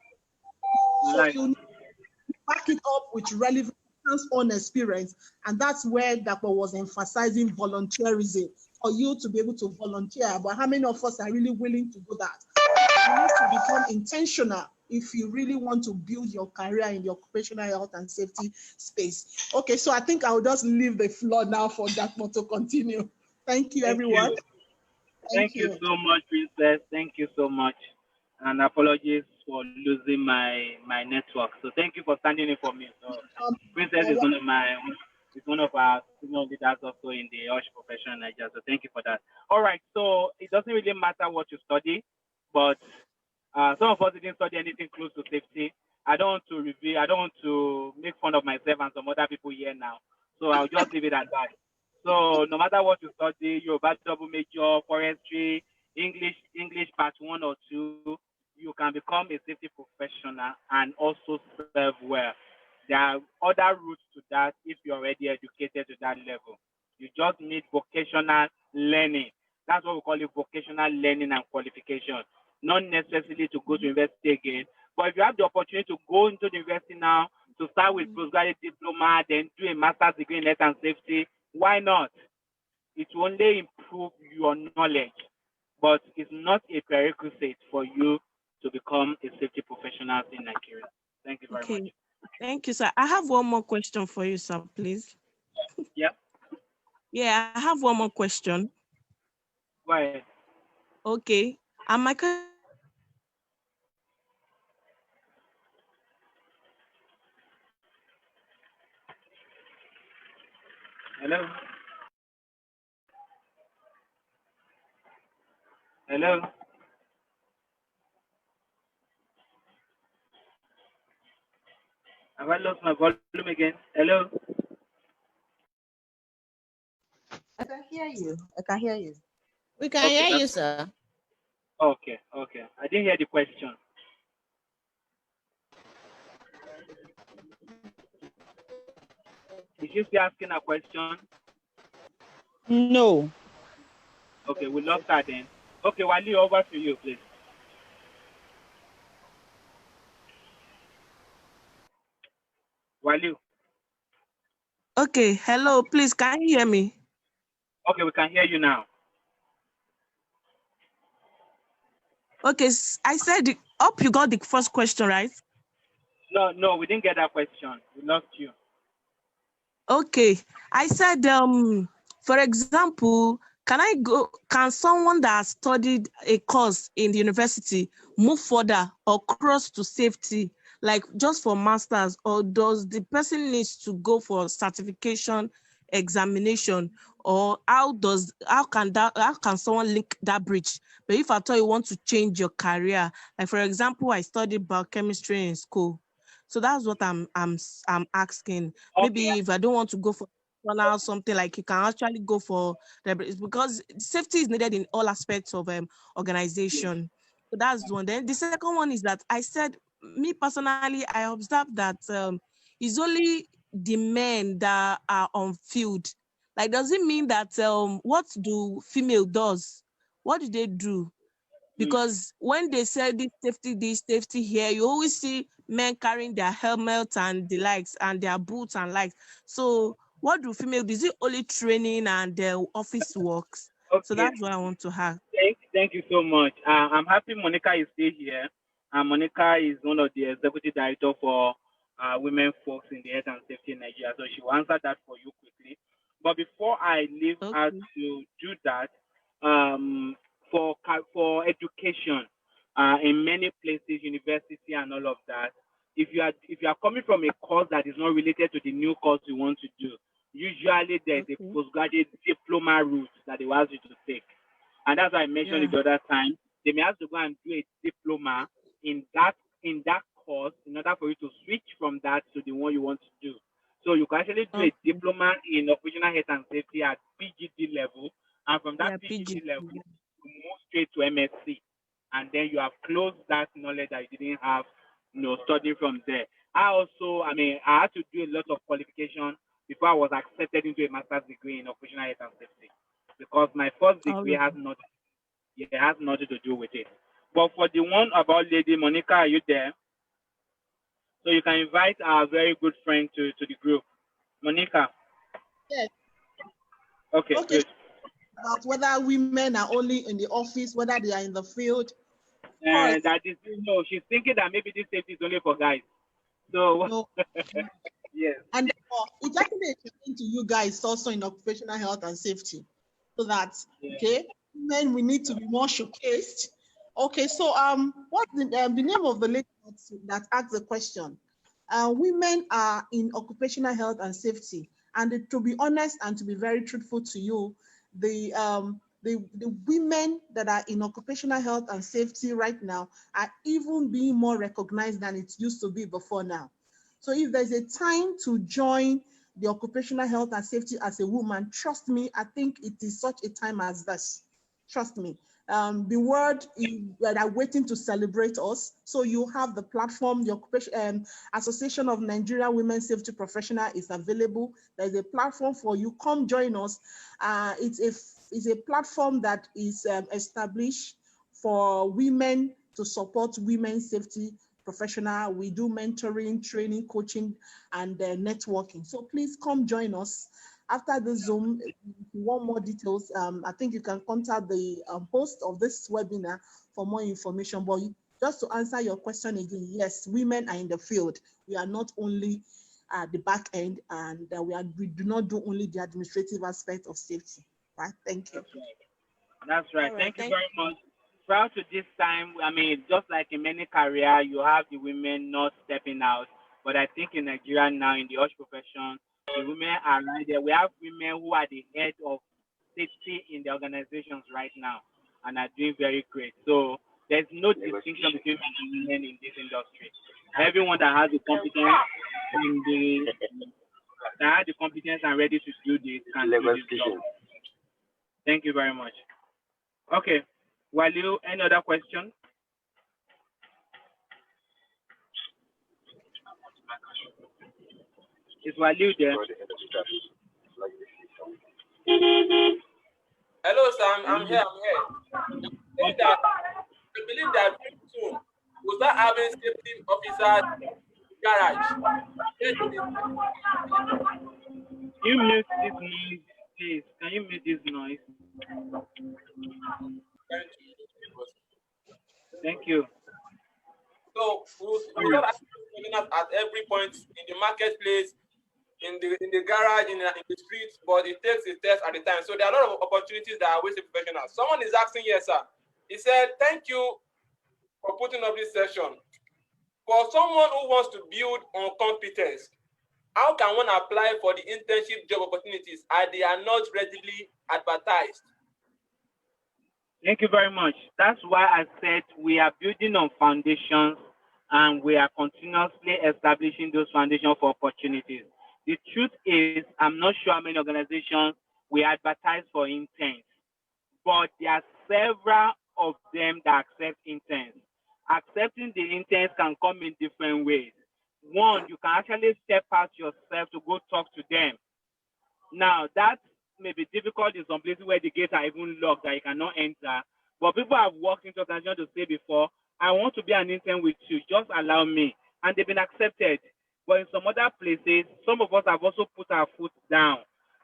so you need to back it up with relevant hands-on experience. And that's where Dapo was emphasizing volunteerism, for you to be able to volunteer. But how many of us are really willing to do that? You need to become intentional if you really want to build your career in the occupational health and safety space. Okay, so I think I'll just leave the floor now for Dapo to continue. Thank you, everyone. Thank you so much, Princess. Thank you so much. And apologies for losing my network. So thank you for standing in for me. So Princess is one of my is one of our senior leaders also in the OSH profession in Nigeria. So thank you for that. All right. So it doesn't really matter what you study, but some of us didn't study anything close to safety. I don't want to reveal. I don't want to make fun of myself and some other people here now. So I'll just leave it at that. So no matter what you study, your double major, forestry, English part 1 or 2, you can become a safety professional and also serve well. There are other routes to that if you're already educated to that level. You just need vocational learning. That's what we call it, vocational learning and qualification. Not necessarily to go to university again, but if you have the opportunity to go into the university now, to start with postgraduate diploma, then do a master's degree in health and safety, why not? It will only improve your knowledge, but it's not a prerequisite for you to become a safety professional in Nigeria. Thank you very much. Okay. Thank you, sir. I have one more question for you, sir, please. Yep. Yeah, I have one more question. Go ahead. Okay. And my Hello. Hello. Have I lost my volume again? Hello. I can hear you. I can hear you. We can Okay, hear you, that's sir. okay. Okay. I didn't hear the question. Is she still asking a question? No. Okay, we lost her then. Okay, Wali, over to you, please. Wali. Okay, hello, please, can you hear me? Okay, we can hear you now. Okay, I said, hope you got the first question, right? No, we didn't get that question. We lost you. Okay, I said, for example, can someone that has studied a course in the university move further or cross to safety, like just for masters, or does the person needs to go for certification examination, or how can someone link that bridge? But if at all you want to change your career, like for example, I studied biochemistry in school. So that's what I'm asking. Okay. Maybe if I don't want to go for something, like you can actually go for because safety is needed in all aspects of organization. So that's one. Then the second one is that I said, me personally, I observed that it's only the men that are on field. Like, does it mean that what do female does? What do they do? Because when they say this safety here, you always see men carrying their helmets and the likes and their boots and likes. So what do female do? Is it only training and office works? So Okay. that's what I want to have. Thank you so much. I'm happy Monica is still here. Monica is one of the executive director for women folks in the health and safety in Nigeria. So she will answer that for you quickly. But before I leave her Okay. to do that, for education, in many places, university and all of that, if you are coming from a course that is not related to the new course you want to do, usually there's a Okay. postgraduate diploma route that they will ask you to take. And that's why I mentioned Yeah. it the other time. They may have to go and do a diploma in that course in order for you to switch from that to the one you want to do. So you can actually do a Okay. diploma in operational health and safety at PGD level, and from that Yeah, PGD PG. level, you move straight to MSc, and then you have closed that knowledge that you didn't have, studying from there. I had to do a lot of qualification before I was accepted into a master's degree in operational health and safety, because my first All degree right. has nothing to do with it. But for the one about Lady Monica, are you there? So you can invite our very good friend to the group. Monica. Yes. Okay, Okay. good. About whether women are only in the office, whether they are in the field. And that is, she's thinking that maybe this safety is only for guys. So, No. yes. And therefore, it's actually a challenge to you guys also in occupational health and safety. So that, okay, men, we need to be more showcased. Okay, so what's the name of the lady that asked the question? Women are in occupational health and safety. And to be honest and to be very truthful to you, the women that are in occupational health and safety right now are even being more recognized than it used to be before now. So if there's a time to join the occupational health and safety as a woman, trust me, I think it is such a time as this. Trust me. The world that are waiting to celebrate us. So you have the platform, the Occupation Association of Nigeria Women Safety Professional is available. There's a platform for you. Come join us. It's a platform that is established for women to support women's safety professional. We do mentoring, training, coaching, and networking. So please come join us. After the Zoom, if you want more details, I think you can contact the host of this webinar for more information. But just to answer your question again, yes, women are in the field. We are not only at the back end, and we do not do only the administrative aspect of safety. Right? Thank you. That's right. All right, Thank you very much. Prior to this time, I mean, just like in many careers, you have the women not stepping out. But I think in Nigeria now, in the hush profession, the women are right there. We have women who are the head of safety in the organizations right now and are doing very great. So there's no distinction between men and women in this industry. Everyone that has the competence in and ready to do this can do this job. Thank you very much. Okay. Waliu, any other question? Is Waliu there? Hello, sir. I'm here. I believe that very soon we'll start having safety officers in the garage. You mute this noise, please. Can you mute this noise? Thank you. So we'll start having at every point in the marketplace, in the garage, in the streets, but it takes a test at a time. So there are a lot of opportunities that are wasted professionals. Someone is asking, yes, sir. He said, thank you for putting up this session. For someone who wants to build on competence, how can one apply for the internship job opportunities as they are not readily advertised? Thank you very much. That's why I said we are building on foundations and we are continuously establishing those foundations for opportunities. The truth is, I'm not sure how many organizations we advertise for interns, but there are several of them that accept interns. Accepting the interns can come in different ways. One, you can actually step out yourself to go talk to them. Now, that may be difficult in some places where the gates are even locked that you cannot enter. But people have walked into organizations to say before, I want to be an intern with you, just allow me. And they've been accepted. But in some other places, some of us have also put our foot down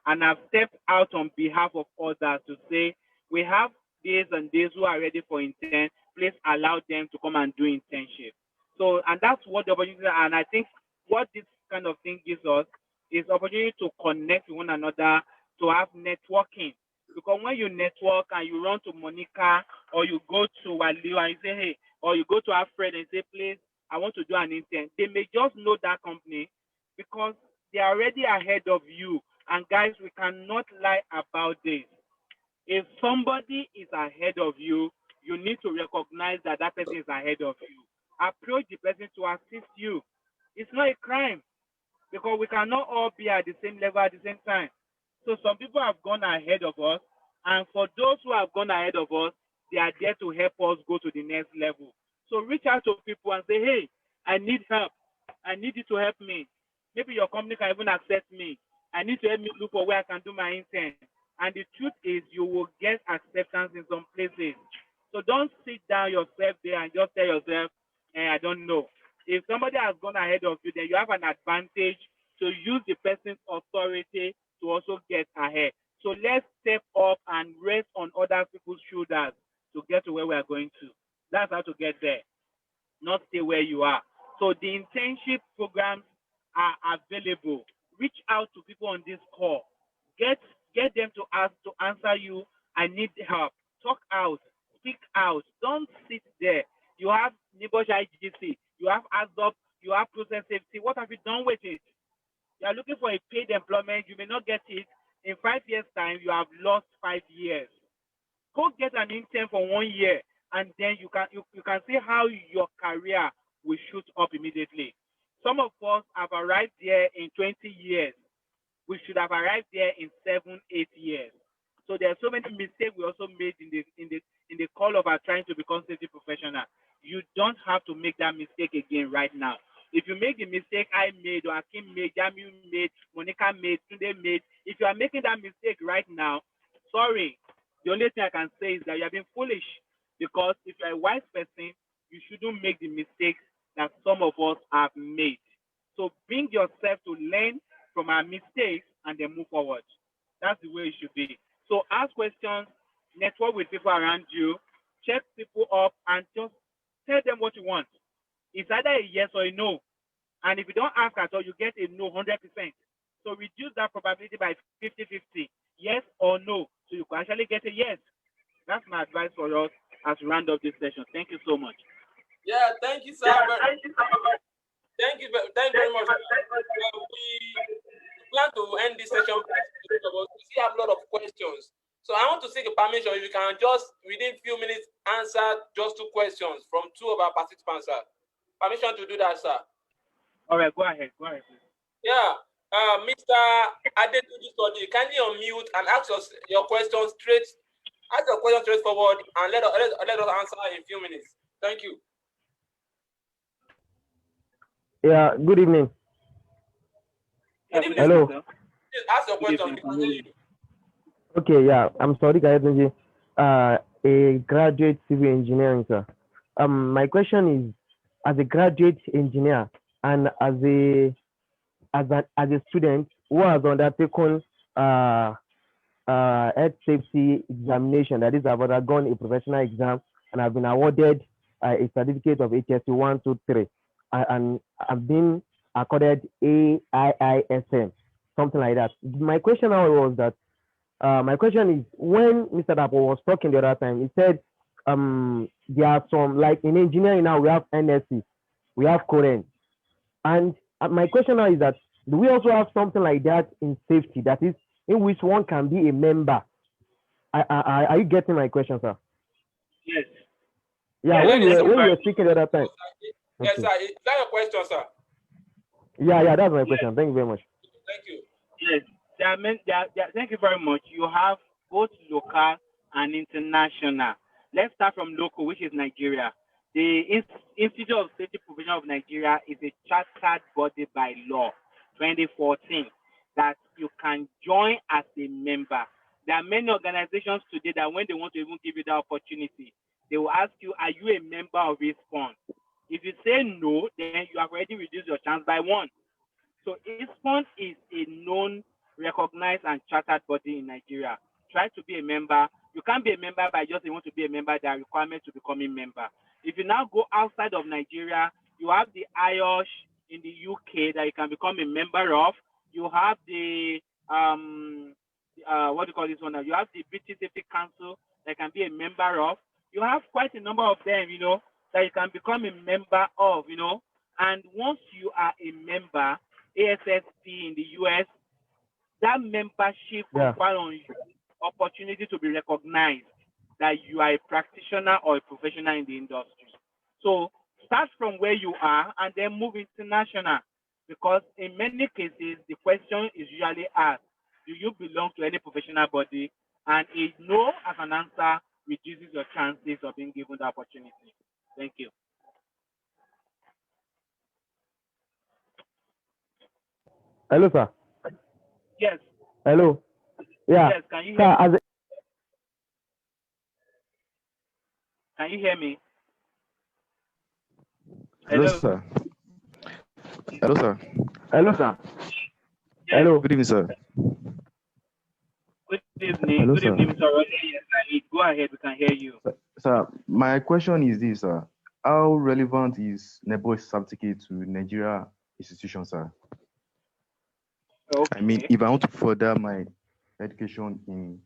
and have stepped out on behalf of others to say, we have days and days who are ready for intern, please allow them to come and do internship. So, and that's what the opportunity, and I think what this kind of thing gives us is opportunity to connect with one another, to have networking. Because when you network and you run to Monica or you go to Waliu and you say, hey, or you go to Alfred and say, please, I want to do an intern. They may just know that company because they are already ahead of you. And guys, we cannot lie about this. If somebody is ahead of you, you need to recognize that that person is ahead of you. Approach the person to assist you. It's not a crime because we cannot all be at the same level at the same time. So some people have gone ahead of us, and for those who have gone ahead of us, they are there to help us go to the next level. So reach out to people and say, hey, I need help. I need you to help me. Maybe your company can even accept me. I need to help me look for where I can do my intern. And the truth is you will get acceptance in some places. So don't sit down yourself there and just tell yourself, I don't know. If somebody has gone ahead of you, then you have an advantage to use the person's authority to also get ahead. So let's step up and rest on other people's shoulders to get to where we are going to. That's how to get there, not stay where you are. So the internship programs are available. Reach out to people on this call. Get them to ask to answer you. I need help. Talk out. Speak out. Don't sit there. You have Nibosh IGC. You have ASDOP. You have process safety. What have you done with it? You are looking for a paid employment, you may not get it. In 5 years' time, you have lost 5 years. Go get an intern for 1 year, and then you can see how your career will shoot up immediately. Some of us have arrived there in 20 years. We should have arrived there in 7, 8 years. So there are so many mistakes we also made in the call of our trying to become safety professional. You don't have to make that mistake again right now. If you make the mistake I made, or Akim made, Jamiu made, Monica made, Tunde made, if you are making that mistake right now, sorry. The only thing I can say is that you have been foolish, because if you're a wise person, you shouldn't make the mistakes that some of us have made. So bring yourself to learn from our mistakes and then move forward. That's the way it should be. So ask questions, network with people around you, check people up, and just tell them what you want. It's either a yes or a no. And if you don't ask at all, you get a no 100%. So reduce that probability by 50-50. Yes or no. So you can actually get a yes. That's my advice for us as we round up this session. Thank you so much. Yeah, thank you, sir. Thank you very much. We plan to end this session. We still have a lot of questions. So I want to seek a permission if you can just within few minutes answer just 2 questions from 2 of our participants, sir. Permission to do that, sir. All right, go ahead. Go ahead, please. Yeah. Mr. Adetuji, can you unmute and ask us your question straight? Ask your question straightforward and let us answer in a few minutes. Thank you. Yeah, good evening. Good evening. Hello. Please ask your question. Okay, yeah, I'm sorry, Kayetunji. A graduate civil engineering, sir. My question is, as a graduate engineer and as a student who has undertaken health safety examination, that is, I've undergone a professional exam and I've been awarded a certificate of HSC 1, 2, 3, and I've been accorded AIISM, something like that. My question now was that, my question is, when Mr. Dapo was talking the other time, he said there are some, like in engineering now, we have NSC, we have Korean. And my question now is that, do we also have something like that in safety, that is, in which one can be a member? Are you getting my question, sir? Yes. Yeah, when we were speaking the other time. Yes, sir. Is that your question, sir? Yeah, that's my question. Thank you very much. Thank you. Yes, thank you very much. You have both local and international. Let's start from local, which is Nigeria. The Institute of Safety Provision of Nigeria is a chartered body by law, 2014, that you can join as a member. There are many organizations today that when they want to even give you the opportunity, they will ask you, are you a member of ISPON? If you say no, then you have already reduced your chance by 1. So ISPON is a known, recognized, and chartered body in Nigeria. Try to be a member. You can't be a member by just you want to be a member. There are requirements to become a member. If you now go outside of Nigeria, you have the IOSH in the UK that you can become a member of. You have the what do you call this one now? You have the British Safety Council that can be a member of. You have quite a number of them, that you can become a member of, And once you are a member, ASSP in the US, that membership confer on you opportunity to be recognized that you are a practitioner or a professional in the industry. So start from where you are and then move international, because in many cases, the question is usually asked, do you belong to any professional body? And a no as an answer reduces your chances of being given the opportunity. Thank you. Hello, sir. Yes. Hello. Yeah. Yes, can you hear me? Can you hear me? Hello, sir. Hello, sir. Hello, sir. Yes. Hello. Good evening, sir. Good evening. Hello, Good sir. evening, Mr. Yes, go ahead. We can hear you. Sir, my question is this, sir. How relevant is NEBO's certificate to Nigeria institutions, sir? Okay. I mean, if I want to further my education in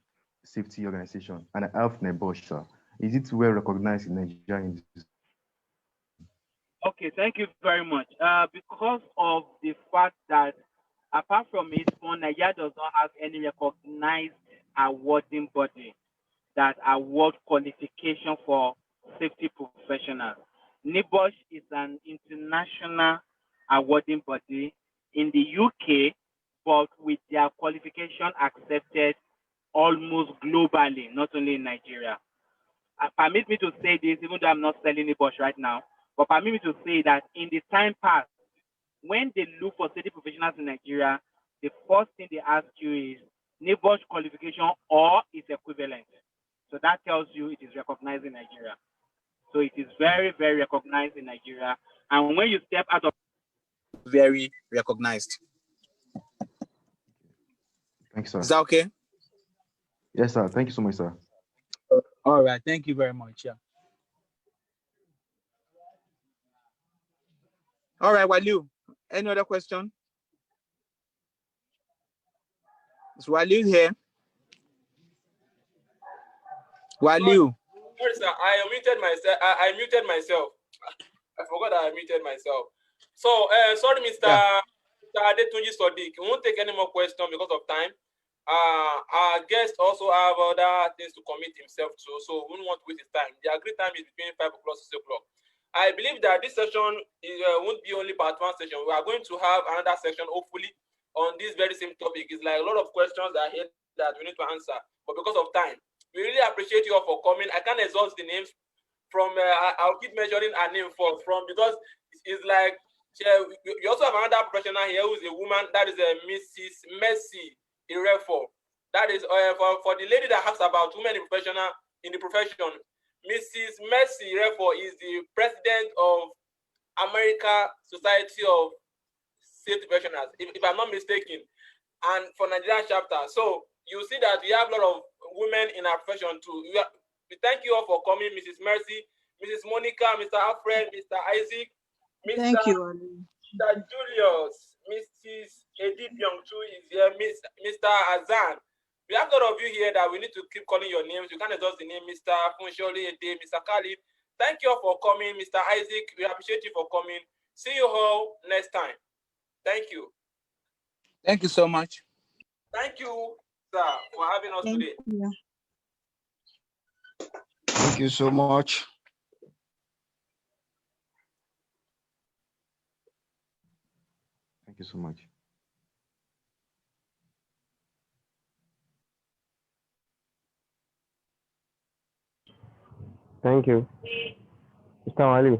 safety organization and I have NEBOSH, sir, is it well recognized in Nigeria? Okay, thank you very much. Because of the fact that Apart from it, Nigeria does not have any recognized awarding body that award qualification for safety professionals. NIBOSH is an international awarding body in the UK, but with their qualification accepted almost globally, not only in Nigeria. Permit me to say this, even though I'm not selling NIBOSH right now, but permit me to say that in the time past, when they look for safety professionals in Nigeria, the first thing they ask you is NIBOSH qualification or its equivalent. So that tells you it is recognized in Nigeria. So it is very, very recognized in Nigeria. And when you step out of very recognized. Thanks, sir. Is that okay? Yes, sir. Thank you so much, sir. All right. Thank you very much. Yeah. All right, Waliu. Any other question? Is Waliu here? Waliu. Sorry, sir. I muted myself. I muted myself. I forgot that I muted myself. So, sorry, Mr. Yeah. Adetunji Sodiq. We won't take any more questions because of time. Our guest also have other things to commit himself to, so we don't want to waste his time. The agreed time is between 5 o'clock and 6 o'clock. I believe that this session won't be only part one session. We are going to have another section, hopefully, on this very same topic. It's like a lot of questions are here that we need to answer, but because of time, we really appreciate you all for coming. I can't exhaust the names from. I'll keep measuring her name from because it's like you also have another professional here who is a woman. That is a Mrs. Mercy Irefo. That is for the lady that asks about women in the profession. Mrs. Mercy Irefo is the president of America Society of Safety Professionals, if I'm not mistaken, and for Nigerian chapter. So you see that we have a lot of women in our profession too. We thank you all for coming, Mrs. Mercy, Mrs. Monica, Mr. Alfred, Mr. Isaac, Mr. Thank you, Ali. Mr. Julius, Mrs. Edith Young-Chu is here, Mr. Azan. We have a lot of you here that we need to keep calling your names. You can't just the name Mr. Funsholi Ede, Mr. Khalid. Thank you all for coming, Mr. Isaac. We appreciate you for coming. See you all next time. Thank you. Thank you so much. Thank you, sir, for having us today. You. Thank you so much. Thank you so much. Thank you. Mr. Wali.